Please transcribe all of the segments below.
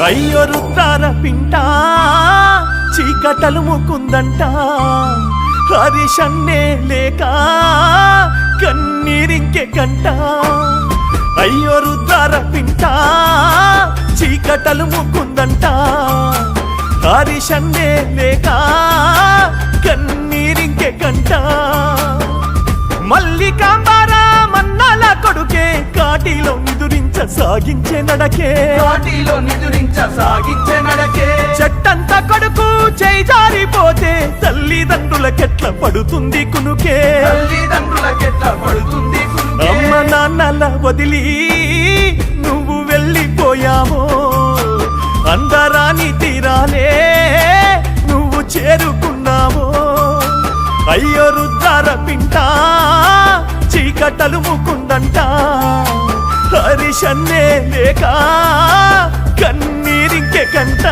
అయ్యో రుద్రార పింట చీకటలు ముకుందంట హరిషన్నే లేక కన్నీరింకె కంట అయ్యో రుద్రార పింట చీకటలు ముకుందంట హరిషన్నే లేక కన్నీరింకె కంట మల్లికాంబారా మన్నాల కొడుకే కాటిలో సాగించే నడకే చెట్టంత కొడుకు చేయి జారిపోతే తల్లిదండ్రులకెట్ల పడుతుంది కునుకే అమ్మ నాన్నల వదిలి నువ్వు వెళ్ళిపోయావో అందరాని తీరాలే నువ్వు చేరుకున్నావో అయ్యో రుద్రార పింట చీకటలు ముకుందంట హరిషన్నే లేక కన్నీరింకె కంట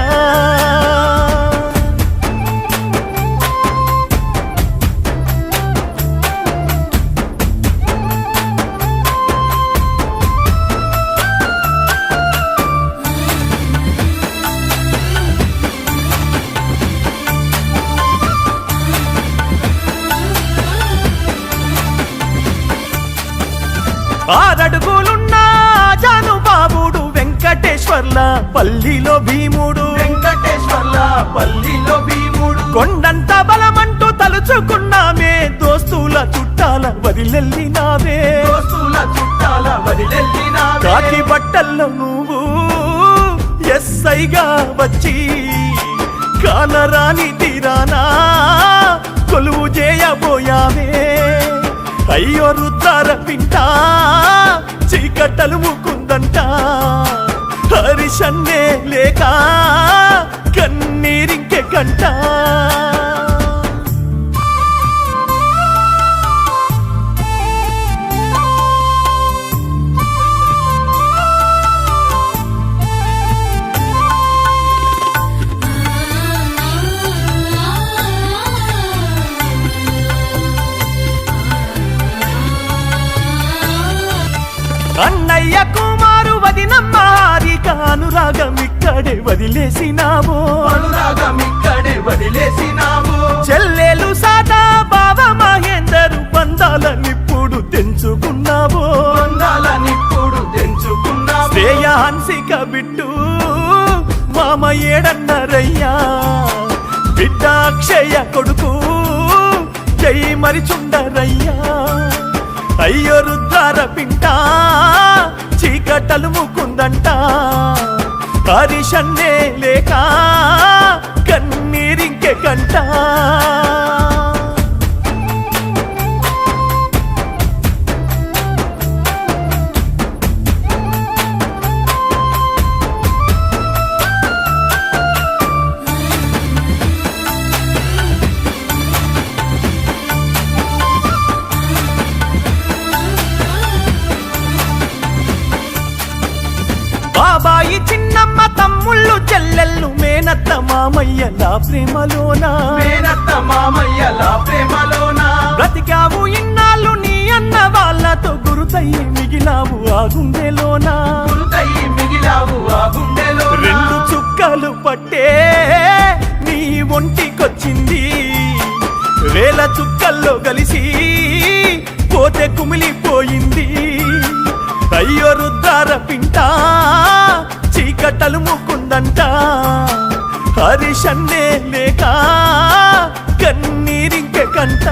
ఆరడుగులున్న జానుబాబుడు వెంకటేశ్వర్ల పల్లిలో భీముడు కొండంత బలమంటూ తలుచుకున్నామే దోస్తుల చుట్టాల వదిలెళ్ళినావే కాకి బట్టల్లో నువ్వు ఎస్ఐగా వచ్చి కానరాని తీరానా కొలువు చేయబోయావే అయ్యో రుద్రార పింట చీకటలు ముకుందంట హరిషన్నే లేక కన్నీరింకె కంట అన్నయ్య కుమారు వదినమ్మ హారిక అనురాగం ఇక్కడే వదిలేసినావు చెల్లెలు సాదా బావ మహేందరు బంధాలనిప్పుడు తెంచుకున్నావు శ్రేయ హన్సిక బిట్టు మామ ఏడన్నరయ్యా బిడ్డ అక్షయ కొడుకు జై మరిచుండరయ్యా అయ్యో రుద్రార పింట చీకటలు ముకుందంట హరిషన్నే లేక కన్నీరింకె కంట బాబాయి చిన్నమ్మ తమ్ముళ్ళు చెల్లెళ్ళు మేనత్త మామయ్యలా ప్రేమలోనా బ్రతికావు ఇన్నాళ్ళు నీ అన్న వాళ్ళతో గురుతయ్యి మిగిలావు ఆ గుండెలోనా రెండు చుక్కలు పట్టే నీ ఒంటికొచ్చింది వేల చుక్కల్లో కలిసి పోతే కుమిలిపోయింది అయ్యో రుద్రార పింట చీకటలు ముకుందంట హరిషన్నే లేక కన్నీరింకె కంట